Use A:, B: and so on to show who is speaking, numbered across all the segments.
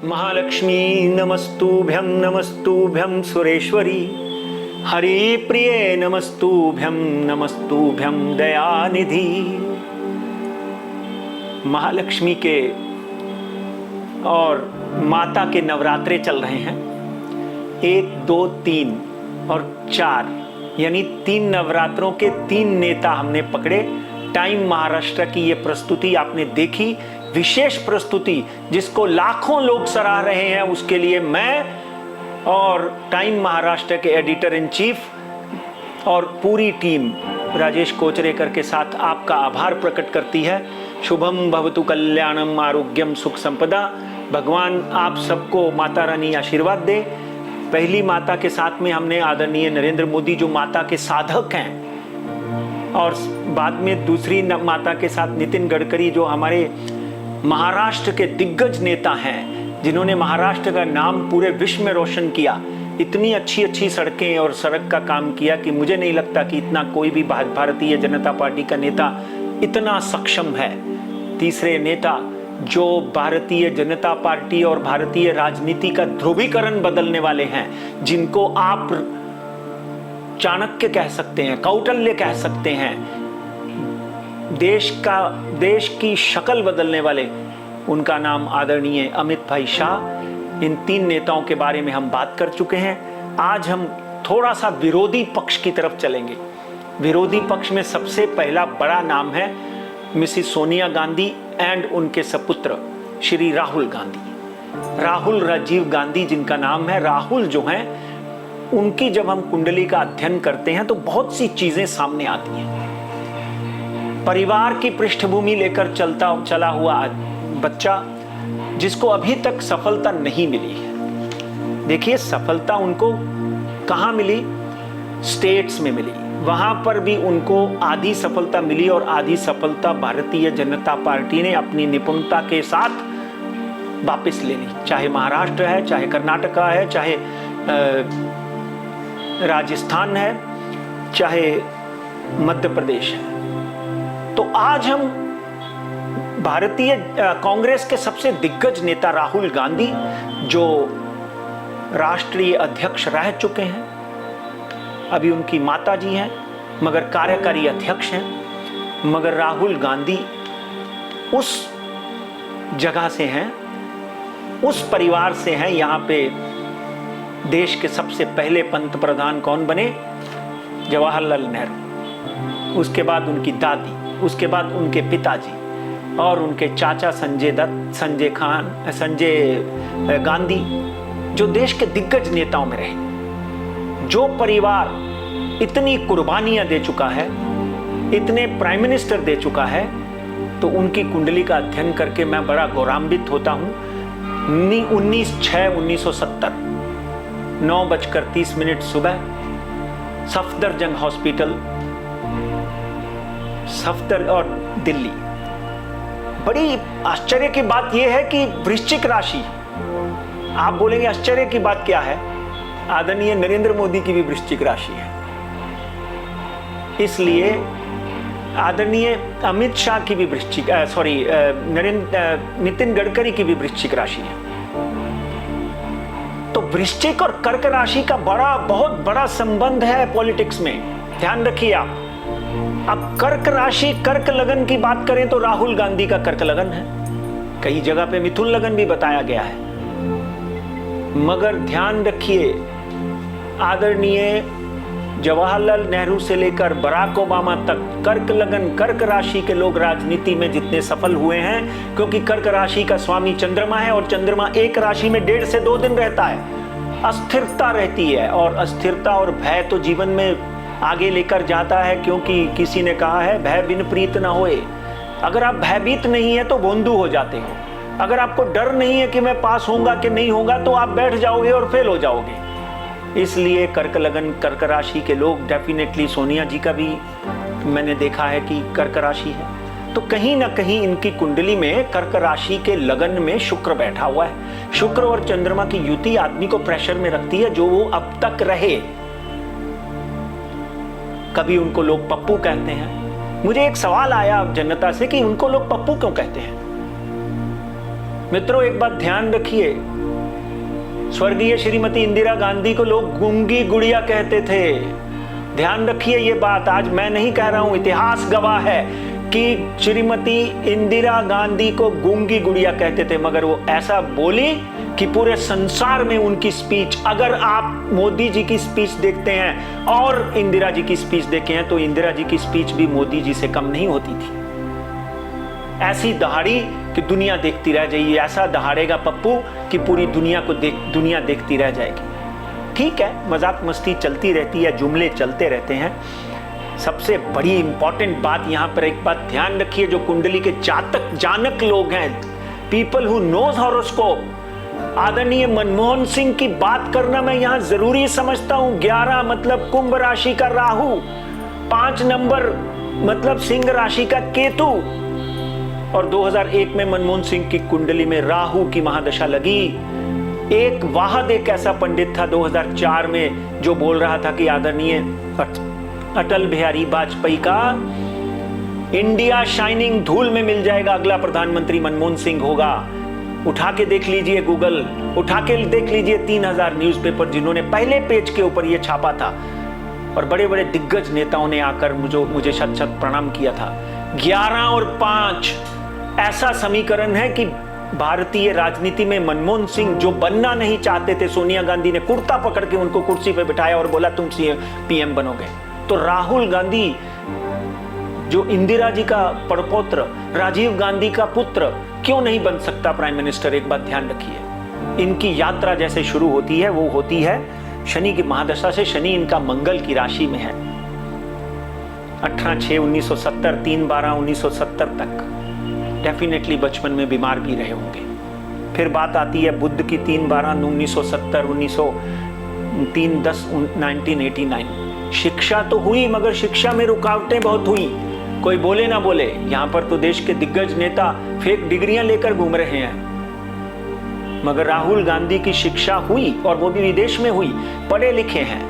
A: महालक्ष्मी नमस्तुभ्यं सुरेश्वरी, हरिप्रिये नमस्तुभ्यं दयानिधि। महालक्ष्मी के और माता के नवरात्रे चल रहे हैं। 1, 2, 3 और 4 यानी 3 नवरात्रों के 3 नेता हमने पकड़े। टाइम महाराष्ट्र की ये प्रस्तुति आपने देखी, विशेष प्रस्तुति जिसको लाखों लोग सराह रहे हैं, उसके लिए मैं और टाइम महाराष्ट्र के एडिटर इन चीफ और पूरी टीम राजेश कोचरेकर के साथ आपका आभार प्रकट करती है। शुभम भवतु कल्याणम आरोग्यम सुख संपदा। भगवान आप सबको माता रानी आशीर्वाद दे। पहली माता के साथ में हमने आदरणीय नरेंद्र मोदी जो माता के साधक हैं, और बाद में दूसरी माता के साथ नितिन गडकरी जो हमारे महाराष्ट्र के दिग्गज नेता हैं, जिन्होंने महाराष्ट्र का नाम पूरे विश्व में रोशन किया। इतनी अच्छी सड़कें और सड़क का काम किया कि मुझे नहीं लगता कि इतना कोई भी भारतीय जनता पार्टी का नेता इतना सक्षम है। तीसरे नेता जो भारतीय जनता पार्टी और भारतीय राजनीति का ध्रुवीकरण बदलने वाले हैं, जिनको आप चाणक्य कह सकते हैं, कौटिल्य कह सकते हैं, देश की शक्ल बदलने वाले, उनका नाम आदरणीय अमित भाई शाह। इन 3 नेताओं के बारे में हम बात कर चुके हैं। आज हम थोड़ा सा विरोधी पक्ष की तरफ चलेंगे। विरोधी पक्ष में सबसे पहला बड़ा नाम है मिसिस सोनिया गांधी एंड उनके सपुत्र श्री राहुल गांधी। राहुल राजीव गांधी जिनका नाम है। राहुल जो हैं, उनकी जब हम कुंडली का अध्ययन करते हैं तो बहुत सी चीजें सामने आती हैं। परिवार की पृष्ठभूमि लेकर चला हुआ बच्चा जिसको अभी तक सफलता नहीं मिली है। देखिए, सफलता उनको कहां मिली? स्टेट्स में मिली। वहां पर भी उनको आधी सफलता मिली और आधी सफलता भारतीय जनता पार्टी ने अपनी निपुणता के साथ वापस ले ली। चाहे महाराष्ट्र है, चाहे कर्नाटका है, चाहे राजस्थान है, चाहे मध्य प्रदेश है। तो आज हम भारतीय कांग्रेस के सबसे दिग्गज नेता राहुल गांधी, जो राष्ट्रीय अध्यक्ष रह चुके हैं, अभी उनकी माता जी हैं मगर कार्यकारी अध्यक्ष हैं, मगर राहुल गांधी उस जगह से हैं, उस परिवार से हैं। यहाँ पे देश के सबसे पहले पंत प्रधान कौन बने? जवाहरलाल नेहरू। उसके बाद उनकी दादी, उसके बाद उनके पिताजी और उनके चाचा संजय दत्त, संजय गांधी, जो देश के दिग्गज नेताओं में रहे। जो परिवार इतनी कुर्बानियां दे चुका है, इतने प्राइम मिनिस्टर दे चुका है, तो उनकी कुंडली का अध्ययन करके मैं बड़ा गौरवान्वित होता हूं। 19/6/1970 9:30 सुबह सफदरजंग हॉस्पिटल, सफदर और दिल्ली। बड़ी आश्चर्य की बात यह है कि वृश्चिक राशि, आप बोलेंगे आश्चर्य की बात क्या है? आदरणीय नरेंद्र मोदी की भी वृश्चिक राशि है। इसलिए आदरणीय अमित शाह की भी नितिन गडकरी की भी वृश्चिक राशि है। तो वृश्चिक और कर्क राशि का बहुत बड़ा संबंध है पॉलिटिक्स में, ध्यान रखिए आप। अब कर्क राशि, कर्क लगन की बात करें तो राहुल गांधी का कर्क लगन है। कई जगह पे मिथुन लगन भी बताया गया है, मगर ध्यान रखिए, आदरणीय जवाहरलाल नेहरू से लेकर बराक ओबामा तक कर्क लगन, कर्क राशि के लोग राजनीति में जितने सफल हुए हैं, क्योंकि कर्क राशि का स्वामी चंद्रमा है और चंद्रमा एक राशि में 1.5 से 2 दिन रहता है। अस्थिरता रहती है, और अस्थिरता और भय तो जीवन में आगे लेकर जाता है, क्योंकि किसी ने कहा है भय बिन प्रीत न होए। अगर आप भयभीत नहीं है तो भोंदू हो जाते हो। अगर आपको डर नहीं है कि मैं पास होऊंगा कि नहीं होगा, तो आप बैठ जाओगे और फेल हो जाओगे। इसलिए कर्क लगन, कर्क राशि के लोग, डेफिनेटली सोनिया जी का भी मैंने देखा है कि कर्क राशि है। तो कहीं ना कहीं इनकी कुंडली में कर्क राशि के लगन में शुक्र बैठा हुआ है। शुक्र और चंद्रमा की युति आदमी को प्रेशर में रखती है, जो वो अब तक रहे। कभी उनको लोग पप्पू कहते हैं। मुझे एक सवाल आया जनता से कि उनको लोग पप्पू क्यों कहते हैं। मित्रों, एक बात ध्यान रखिए, स्वर्गीय श्रीमती इंदिरा गांधी को लोग गूंगी गुड़िया कहते थे। ध्यान रखिए ये बात, आज मैं नहीं कह रहा हूं, इतिहास गवाह है कि श्रीमती इंदिरा गांधी को गूंगी गुड़िया कहते थे, मगर वो ऐसा बोली कि पूरे संसार में उनकी स्पीच, अगर आप मोदी जी की स्पीच देखते हैं और इंदिरा जी की स्पीच देखे हैं तो इंदिरा जी की स्पीच भी मोदी जी से कम नहीं होती थी। ऐसी दहाड़ी कि दुनिया देखती रह जाएगी, ऐसा दहाड़ेगा पप्पू कि पूरी दुनिया को दुनिया देखती रह जाएगी। ठीक है, मजाक मस्ती चलती रहती है, जुमले चलते रहते हैं। सबसे बड़ी इंपॉर्टेंट बात यहां पर एक बात ध्यान रखिए, जो कुंडली के जानक लोग हैं, पीपल हु नोज हॉरोस्कोप, आदरणीय मनमोहन सिंह की बात करना मैं यहां जरूरी समझता हूं। 11 मतलब कुंभ राशि का राहु, 5 नंबर मतलब सिंह राशि का केतु, और 2001 में मनमोहन सिंह की कुंडली में राहु की महादशा लगी। एक वाहद एक ऐसा पंडित था 2004 में जो बोल रहा था कि आदरणीय अटल बिहारी वाजपेयी का इंडिया शाइनिंग धूल में मिल जाएगा, अगला प्रधानमंत्री मनमोहन सिंह होगा। उठा के देख लीजिए गूगल, उठा के देख लीजिए 3000 न्यूज़पेपर जिन्होंने पहले पेज के ऊपर यह छापा था, और बड़े बड़े दिग्गज नेताओं ने आकर मुझे शत शत प्रणाम किया था। 11 और 5 ऐसा समीकरण है कि भारतीय राजनीति में मनमोहन सिंह जो बनना नहीं चाहते थे, सोनिया गांधी ने कुर्ता पकड़ के उनको कुर्सी पे बिठाया और बोला तुम पीएम बनोगे। तो राहुल गांधी जो इंदिरा जी का पड़पोत्र, राजीव गांधी का पुत्र, क्यों नहीं बन सकता प्राइम मिनिस्टर? एक बात ध्यान रखिए, इनकी यात्रा जैसे शुरू होती है वो होती है शनि की महादशा से। शनि इनका मंगल की राशि में है। 18/6/1970, 3/12/1970 तक डेफिनेटली बचपन में बीमार भी रहे होंगे। फिर बात आती है बुद्ध की 3/12/1970, 3/10/1989। शिक्षा तो हुई, मगर शिक्षा में रुकावटें बहुत हुई, कोई बोले ना बोले। यहां पर तो देश के दिग्गज नेता फेक डिग्रियां लेकर घूम रहे हैं, मगर राहुल गांधी की शिक्षा हुई, और वो भी विदेश में हुई, पढ़े लिखे हैं,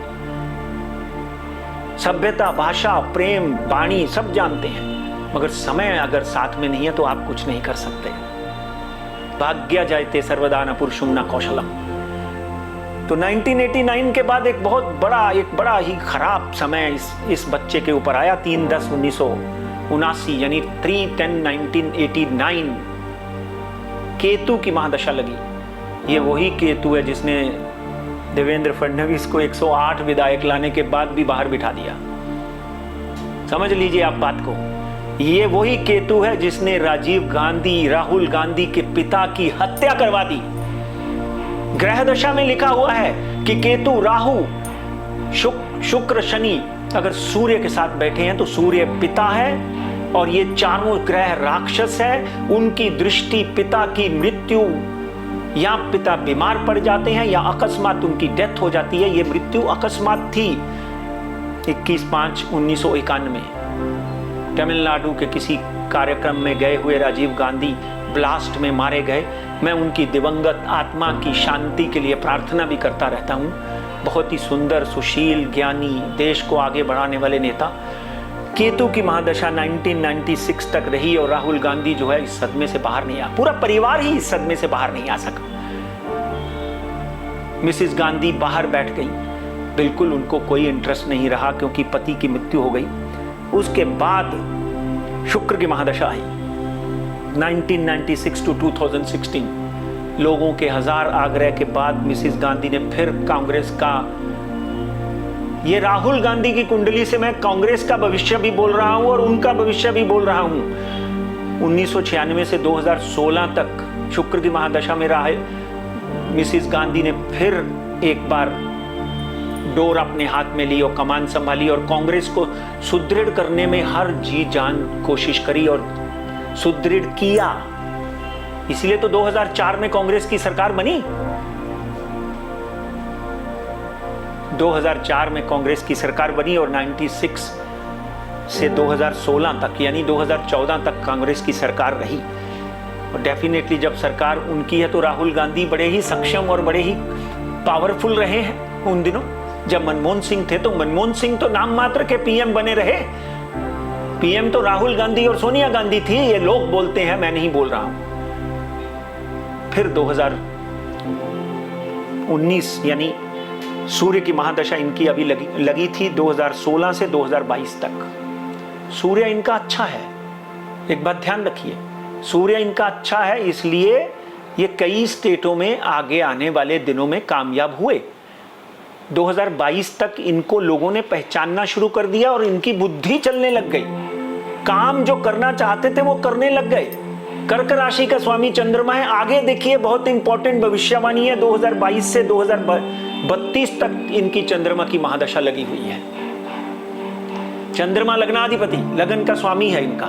A: सभ्यता, भाषा, प्रेम, वाणी सब जानते हैं। मगर समय अगर साथ में नहीं है तो आप कुछ नहीं कर सकते। भाग्य जायते सर्वदा न पुरुषुम न कौशलम। तो 1989 के बाद एक बड़ा ही खराब समय इस बच्चे के ऊपर आया। 3/10/1979 यानी 3/10/1989 केतु की महादशा लगी। ये वही केतु है जिसने देवेंद्र फडणवीस को 108 विधायक लाने के बाद भी बाहर बिठा दिया। समझ लीजिए आप बात को, ये वही केतु है जिसने राजीव गांधी, राहुल गांधी के पिता की हत्या करवा दी। ग्रह दशा में लिखा हुआ है कि केतु, राहु, शुक्र, शनि अगर सूर्य के साथ बैठे हैं तो सूर्य पिता है, और ये चारों ग्रह राक्षस है। उनकी दृष्टि पिता की मृत्यु, या पिता बीमार पड़ जाते हैं या अकस्मात उनकी डेथ हो जाती है। ये मृत्यु अकस्मात थी। 21/5/1991 तमिलनाडु के किसी कार्यक्रम में गए हुए राजीव गांधी ब्लास्ट में मारे गए। मैं उनकी दिवंगत आत्मा की शांति के लिए प्रार्थना भी करता रहता हूं। बहुत ही सुंदर, सुशील, ज्ञानी, देश को आगे बढ़ाने वाले नेता। केतु की महादशा 1996 तक रही, और राहुल गांधी जो है इस सदमे से बाहर नहीं आ, पूरा परिवार ही इस सदमे से बाहर नहीं आ सका। मिसेस गांधी बाहर बैठ गई, बिल्कुल उनको कोई इंटरेस्ट नहीं रहा क्योंकि पति की मृत्यु हो गई। उसके बाद शुक्र की महादशा आई 1996 to 2016। लोगों के 1000 आग्रह के बाद मिसेस गांधी ने फिर कांग्रेस का, ये राहुल गांधी की कुंडली से मैं कांग्रेस का भविष्य भी बोल रहा हूं और उनका भविष्य भी बोल रहा हूं। 1996 से 2016 तक शुक्र की महादशा में रहा मिसेस गांधी ने फिर एक बार डोर अपने हाथ में ली और कमान संभाली, और कांग्रेस को सुदृढ़ करने में हर जी जान कोशिश करी और सुदृढ़ किया। इसलिए तो 2004 में कांग्रेस की सरकार बनी। 2004 में कांग्रेस की सरकार बनी, और 96 से 2016 तक यानी 2014 तक कांग्रेस की सरकार रही। और डेफिनेटली जब सरकार उनकी है तो राहुल गांधी बड़े ही सक्षम और बड़े ही पावरफुल रहे हैं उन दिनों। जब मनमोहन सिंह थे तो मनमोहन सिंह तो नाम मात्र के पीएम बने रहे, पीएम तो राहुल गांधी और सोनिया गांधी थी। ये लोग बोलते हैं, मैं नहीं बोल रहा हूं। फिर 2019 यानी सूर्य की महादशा इनकी अभी लगी थी 2016 से 2022 तक। सूर्य इनका अच्छा है, एक बात ध्यान रखिए, सूर्य इनका अच्छा है, इसलिए ये कई स्टेटों में आगे आने वाले दिनों में कामयाब हुए। 2022 तक इनको लोगों ने पहचानना शुरू कर दिया और इनकी बुद्धि चलने लग गई, काम जो करना चाहते थे वो करने लग गए। कर्क राशि का स्वामी चंद्रमा है, आगे देखिए बहुत इंपॉर्टेंट भविष्यवाणी है, 2022 से 2032 तक इनकी चंद्रमा की महादशा लगी हुई है। चंद्रमा लग्नाधिपति, लगन का स्वामी है इनका,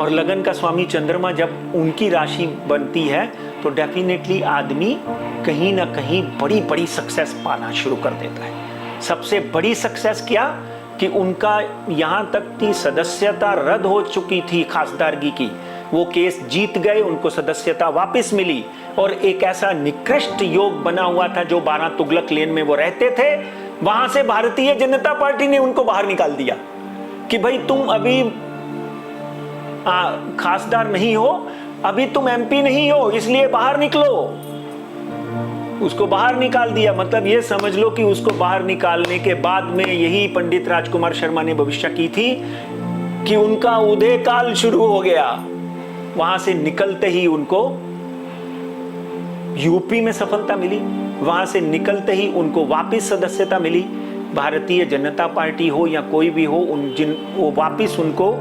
A: और लगन का स्वामी चंद्रमा जब उनकी राशि बनती है तो डेफिनेटली आदमी कहीं ना कहीं बड़ी बड़ी सक्सेस पाना शुरू कर देता है। सबसे बड़ी सक्सेस क्या कि उनका यहां तक की सदस्यता रद्द हो चुकी थी खासदारगी की, वो केस जीत गए, उनको सदस्यता वापस मिली, और एक ऐसा निकृष्ट योग बना हुआ था जो 12 तुगलक लेन में वो रहते थे, वहां से भारतीय जनता पार्टी ने उनको बाहर निकाल दिया कि भाई तुम अभी खासदार नहीं हो, अभी तुम एमपी नहीं हो, इसलिए बाहर निकलो। उसको बाहर निकाल दिया। मतलब ये समझ लो कि उसको बाहर निकालने के बाद में यही पंडित राजकुमार शर्मा ने भविष्य की थी कि उनका उदय काल शुरू हो गया। वहां से निकलते ही उनको यूपी में सफलता मिली, वहां से निकलते ही उनको वापस सदस्यता मिली। भारतीय जनता पार्टी हो या कोई भी हो, वो वापस उनको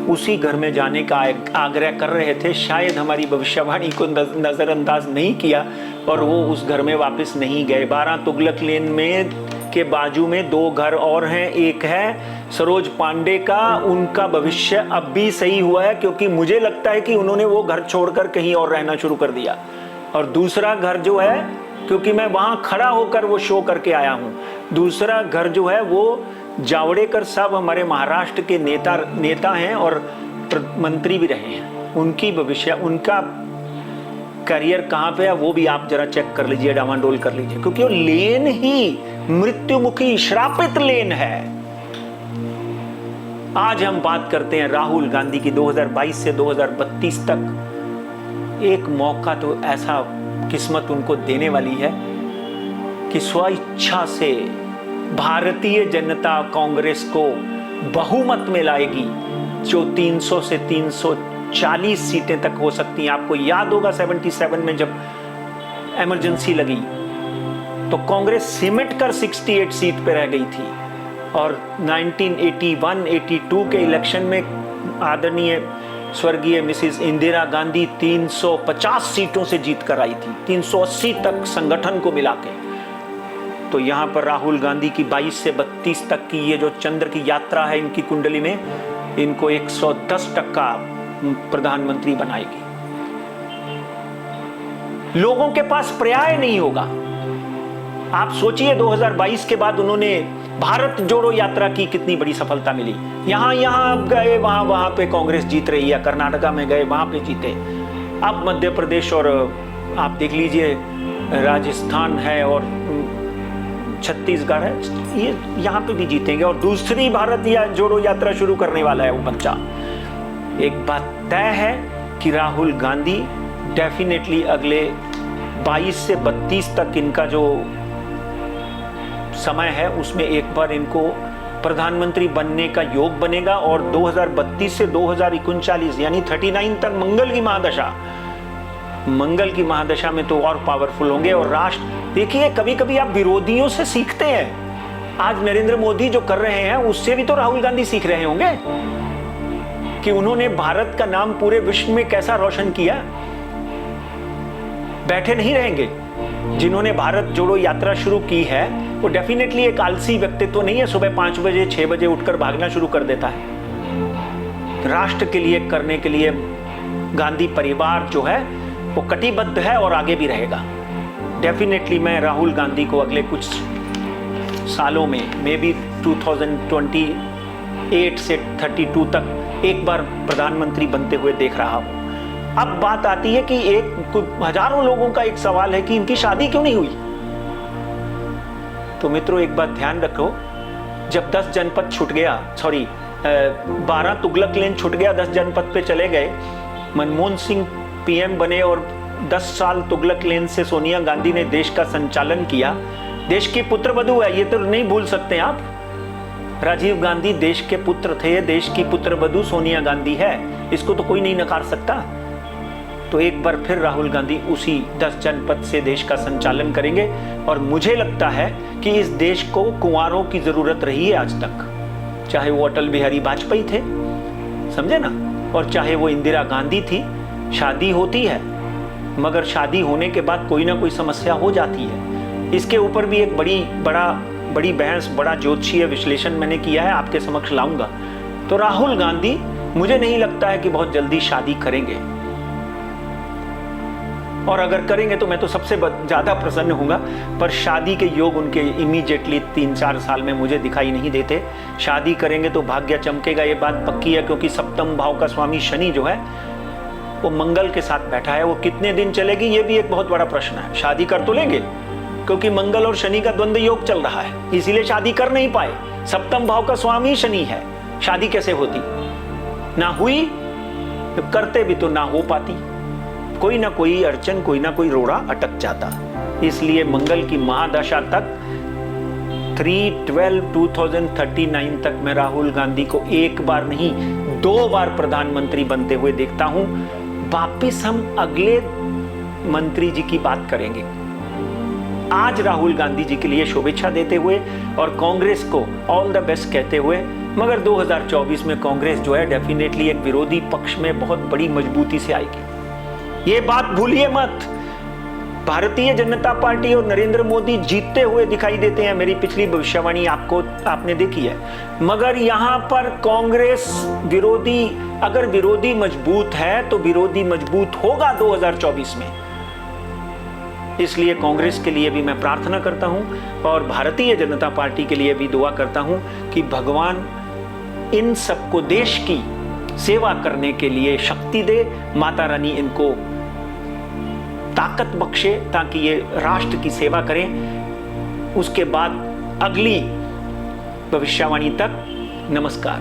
A: उसी घर में जाने का आग्रह कर रहे थे। शायद हमारी भविष्यवाणी को नजरअंदाज नहीं किया और वो उस घर में वापस नहीं गए। 12 तुगलक लेन में के बाजू में 2 घर और हैं, एक है सरोज पांडे का, उनका भविष्य अब भी सही हुआ है क्योंकि मुझे लगता है कि उन्होंने वो घर छोड़कर कहीं और रहना शुरू कर दिया। और दूसरा घर जो है, क्योंकि मैं वहां खड़ा होकर वो शो करके आया हूं, दूसरा घर जो है वो जावड़ेकर साहब हमारे महाराष्ट्र के नेता हैं और मंत्री भी रहे हैं। उनकी भविष्य, उनका करियर कहां पे है वो भी आप जरा चेक कर लीजिए, डामाडोल कर लीजिए, क्योंकि वो लेन ही मृत्युमुखी श्रापित लेन है। आज हम बात करते हैं राहुल गांधी की 2022 से 2032 तक। एक मौका तो ऐसा किस्मत उनको देने वाली है कि स्वेच्छा से भारतीय जनता कांग्रेस को बहुमत में लाएगी, जो 300 से 340 सीटें तक हो सकती हैं। आपको याद होगा 77 में जब इमरजेंसी लगी तो कांग्रेस सिमट कर 68 सीट पे रह गई थी, और 1981-82 के इलेक्शन में आदरणीय स्वर्गीय मिसिस इंदिरा गांधी 350 सीटों से जीत कर आई थी, 380 तक संगठन को मिला के। तो यहां पर राहुल गांधी की 22 से 32 तक की ये जो चंद्र की यात्रा है इनकी कुंडली में, इनको 110% प्रधानमंत्री बनाएगी। लोगों के पास पर्याय नहीं होगा। आप सोचिए 2022 के बाद उन्होंने भारत जोड़ो यात्रा की कितनी बड़ी सफलता मिली। यहां गए, वहां पे कांग्रेस जीत रही है, कर्नाटका में गए वहां पे जीते, अब मध्य प्रदेश और आप देख लीजिए राजस्थान है और छत्तीसगढ़ है, ये यहाँ पे भी जीतेंगे और दूसरी भारत या जोड़ो यात्रा शुरू करने वाला है वो बच्चा। एक बात तय है कि राहुल गांधी डेफिनेटली अगले 22 से 32 तक इनका जो समय है उसमें एक बार इनको प्रधानमंत्री बनने का योग बनेगा, और 2032 से 2039 यानी 39 तक मंगल की महादशा में तो और पावरफुल होंगे। और राष्ट्र, देखिए कभी कभी आप विरोधियों से सीखते हैं। आज नरेंद्र मोदी जो कर रहे हैं उससे भी तो राहुल गांधी सीख रहे होंगे कि उन्होंने भारत का नाम पूरे विश्व में कैसा रोशन किया। बैठे नहीं रहेंगे। जिन्होंने भारत जोड़ो यात्रा शुरू की है वो डेफिनेटली एक आलसी व्यक्तित्व नहीं है, सुबह 5 बजे 6 बजे उठकर भागना शुरू कर देता है। राष्ट्र के लिए करने के लिए गांधी परिवार जो है वो कटिबद्ध है और आगे भी रहेगा। डेफिनेटली मैं राहुल गांधी को अगले कुछ सालों में, मे बी 2028 से 32 तक एक बार प्रधानमंत्री बनते हुए देख रहा हूं। अब बात आती है कि हजारों लोगों का एक सवाल है कि इनकी शादी क्यों नहीं हुई। तो मित्रों एक बात ध्यान रखो, जब 10 जनपद छूट गया, 12 तुगलक लेन छूट गया, 10 जनपद पे चले गए, मनमोहन सिंह पीएम बने और 10 साल तुगलक लेन से सोनिया गांधी ने देश का संचालन किया। देश की पुत्रवधू है, ये तो नहीं भूल सकते आप। राजीव गांधी देश के पुत्र थे, देश की पुत्रवधू सोनिया गांधी है, इसको तो कोई नहीं नकार सकता। तो एक बार फिर राहुल गांधी उसी 10 जनपद से देश का संचालन करेंगे। और मुझे लगता है कि इस देश को कुंवारों की जरूरत रही है आज तक, चाहे वो अटल बिहारी वाजपेयी थे, समझे ना, और चाहे वो इंदिरा गांधी थी। शादी होती है मगर शादी होने के बाद कोई ना कोई समस्या हो जाती है। इसके ऊपर भी एक बड़ी बहस, बड़ा ज्योतिषीय विश्लेषण मैंने किया है, आपके समक्ष लाऊंगा। तो राहुल गांधी मुझे नहीं लगता है कि बहुत जल्दी शादी करेंगे, और अगर करेंगे तो मैं तो सबसे ज्यादा प्रसन्न होऊंगा। पर शादी के योग उनके इमीडिएटली 3-4 साल में मुझे दिखाई नहीं देते। शादी करेंगे तो भाग्य चमकेगा, ये बात पक्की है, क्योंकि सप्तम भाव का स्वामी शनि जो है वो मंगल के साथ बैठा है। वो कितने दिन चलेगी ये भी एक बहुत बड़ा प्रश्न है। शादी कर तो लेंगे क्योंकि मंगल और शनि का द्वंद्व योग चल रहा है, इसीलिए शादी कर नहीं पाए। सप्तम भाव का स्वामी शनि है, शादी कैसे होती? ना हुई, तो करते भी तो ना हो पाती। कोई ना कोई अड़चन, कोई ना कोई रोड़ा अटक जाता। इसलिए मंगल की महादशा तक 3/12/2039 तक मैं राहुल गांधी को एक बार नहीं 2 बार प्रधानमंत्री बनते हुए देखता हूं। वापिस हम अगले मंत्री जी की बात करेंगे। आज राहुल गांधी जी के लिए शुभेच्छा देते हुए और कांग्रेस को ऑल द बेस्ट कहते हुए, मगर 2024 में कांग्रेस जो है डेफिनेटली एक विरोधी पक्ष में बहुत बड़ी मजबूती से आएगी। ये बात भूलिए मत। भारतीय जनता पार्टी और नरेंद्र मोदी जीतते हुए दिखाई देते हैं, मेरी पिछली भविष्यवाणी आपने देखी है। मगर यहां पर कांग्रेस विरोधी, अगर विरोधी मजबूत है तो विरोधी मजबूत होगा 2024 में। इसलिए कांग्रेस के लिए भी मैं प्रार्थना करता हूं और भारतीय जनता पार्टी के लिए भी दुआ करता हूं कि भगवान इन सबको देश की सेवा करने के लिए शक्ति दे, माता रानी इनको ताकत बख्शे ताकि ये राष्ट्र की सेवा करें। उसके बाद अगली भविष्यवाणी तक नमस्कार।